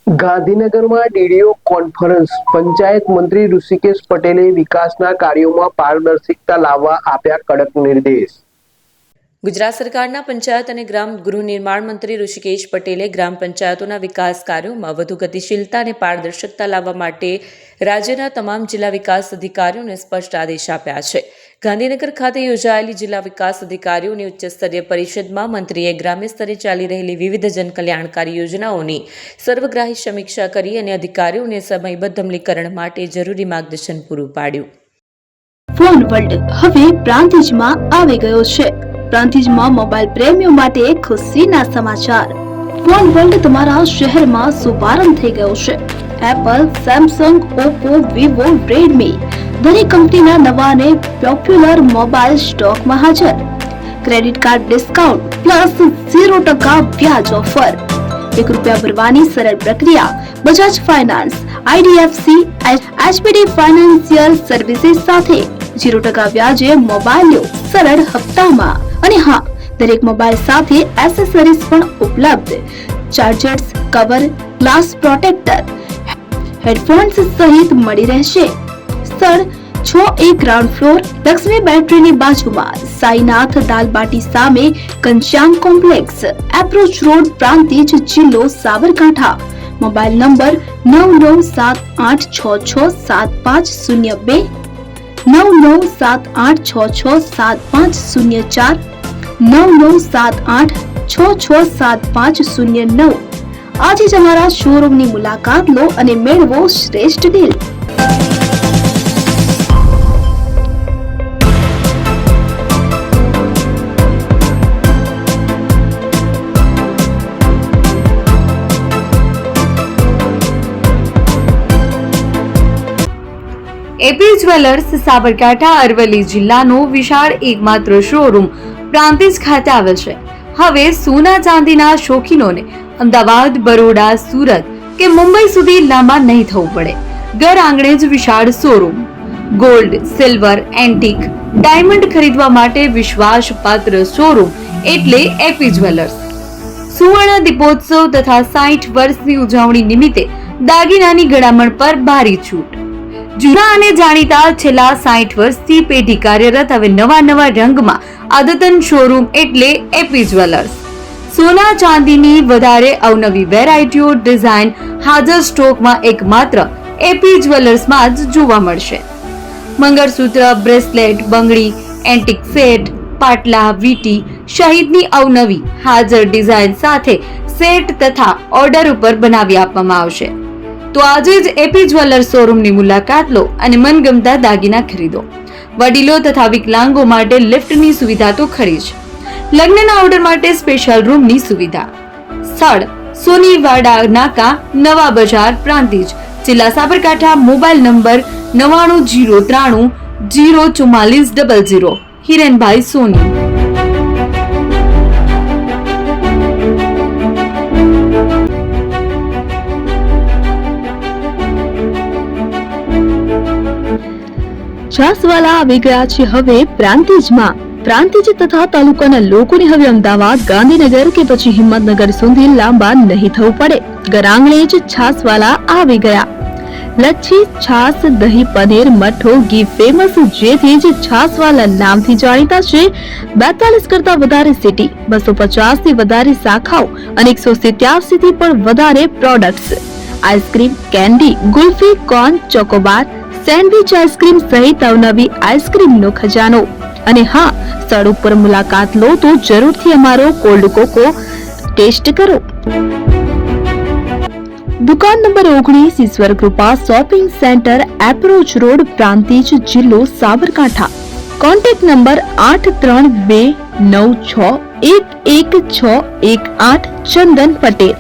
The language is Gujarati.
ગાંધીનગરમાં ડીડીઓ કોન્ફરન્સ પંચાયત મંત્રી ઋષિકેશ પટેલે વિકાસના કાર્યોમાં પારદર્શિતા લાવવા આપ્યા કડક નિર્દેશ। ગુજરાત સરકારના પંચાયત અને ગ્રામ ગૃહ નિર્માણ મંત્રી ઋષિકેશ પટેલે ગ્રામ પંચાયતોના વિકાસ કાર્યોમાં વધુ ગતિશીલતા અને પારદર્શકતા લાવવા માટે રાજ્યના તમામ જિલ્લા વિકાસ અધિકારીઓને સ્પષ્ટ આદેશ આપ્યા છે। ગાંધીનગર ખાતે યોજાયેલી જિલ્લા વિકાસ અધિકારીઓની ઉચ્ચસ્તરીય પરિષદમાં મંત્રીએ ગ્રામ્ય સ્તરે ચાલી રહેલી વિવિધ જનકલ્યાણકારી યોજનાઓની સર્વગ્રાહી સમીક્ષા કરી અને અધિકારીઓને સમયબદ્ધ અમલીકરણ માટે જરૂરી માર્ગદર્શન પૂરું પાડ્યું। ફોન વર્લ્ડ હવે પ્રાંતિજમાં આવી ગયો છે। પ્રાંતિજમાં મોબાઈલ પ્રેમીઓ માટે ખુશીના સમાચાર। ફોન વર્લ્ડ તમારા શહેરમાં શુભારંભ થઈ ગયો છે। Apple, Samsung, Oppo, Vivo, Redmi દરેક કંપનીના નવા અને પોપ્યુલર મોબાઈલ સ્ટોકમાં હાજર। ક્રેડિટ કાર્ડ ડિસ્કાઉન્ટ પ્લસ 0% વ્યાજ ઓફર। ₹1 ભરવાની સરળ પ્રક્રિયા। Bajaj finance, IDFC, HPD financial services સાથે 0% વ્યાજે મોબાઈલ લો સરળ હપ્તામાં। અને હા, દરેક મોબાઈલ સાથે એસેસરીઝ પણ ઉપલબ્ધ। Chargers, cover, glass protractor, headphones સહિત મળી રહેશે। સ્થળ 6A ગ્રાઉન્ડ ફ્લોર, લક્ષ્મી બેટરીની બાજુમાં, સાઈનાથ દાલબાટી સામે, Ghanshyam complex, approach road, Prantij, જિલ્લો સાબરકાંઠા। Mobile number 9978667502, 9978667504, 9978667509। આજે જ અમારા શોરૂમની મુલાકાત લો અને મેળવો શ્રેષ્ઠ deal. A P jewellers Sabarkantha Aravalli જિલ્લાનો વિશાળ એકમાત્ર શોરૂમ પ્રાંતિજ ખાતે આવેલ છે। હવે સોના ચાંદીના શોખીનોને અમદાવાદ, બરોડા, સુરત કે મુંબઈ સુધી લાંબા નહીં થવું પડે। ઘર આંગણે જ વિશાળ showroom. Gold, silver, antique, diamond ખરીદવા માટે વિશ્વાસપાત્ર શોરૂમ એટલે એપી જ્વેલર્સ। સુવર્ણ દીપોત્સવ તથા 60 વર્ષની ઉજવણી નિમિત્તે દાગીનાની ગળામણ પર ભારી છૂટ। જૂના અને જાણીતા છેલ્લા 60 વર્ષથી પેઢી કાર્યરત હવે નવા રંગમાં અદ્યતન શોરૂમ એટલે એપી જ્વેલર્સ। સોના ચાંદીની વધારે અવનવી વેરાયટીઓ, ડિઝાઇન હાજર સ્ટોકમાં એકમાત્ર એપી જ્વેલર્સમાં જ જોવા મળશે। મંગળસૂત્ર, બ્રેસલેટ, બંગડી, એન્ટિક સેટ, પાટલા, વીટી સહિતની અવનવી હાજર ડિઝાઇન સાથે સેટ તથા ઓર્ડર ઉપર બનાવી આપવામાં આવશે। તો આજે જ એપી જ્વેલર્સ શોરૂમની મુલાકાત લો અને મનગમતા દાગીના ખરીદો। વડીલો તથા વિકલાંગો માટે લિફ્ટની સુવિધા તો ખરી જ, લગ્નના ઓર્ડર માટે સ્પેશિયલ રૂમની સુવિધા। સ્થળ સોનીવાડા નાકા, નવા બજાર, પ્રાંતિજ, જિલ્લા સાબરકાંઠા। Mobile number 9903 04400। હિરેનભાઈ સોની। છાસવાલા આવી ગયા છે હવે પ્રાંતિજમાં। પ્રાંતિજ તથા તાલુકાના લોકોને હવે અમદાવાદ, ગાંધીનગર કે પછી હિંમતનગર સુધી લાંબા નહીં થવું પડે। ઘર આંગણે જ છાસવાલા આવી ગયા। લચ્છી, છાસ, દહીં, પનીર, મઠો, ઘી ફેમસ, જેથી જ છાસવાલા નામથી જાણીતા છે। 42 કરતા વધારે સિટી, 250 થી વધારે શાખાઓ અને 187 થી પણ વધારે products. Ice cream, candy, kulfi, corn, Chocobar, sandwich ice cream સહિત અવનવી આઈસ્ક્રીમનો ખજાનો। અને હા, સ્થળ ઉપર મુલાકાત લો તો જરૂરથી અમારો કોલ્ડ કોકો ટેસ્ટ કરો। દુકાન નંબર 19, Ishwar Krupa shopping centre, approach road, Prantij, જિલ્લો સાબરકાંઠા। Contact number 8329611618 Chandan Patel.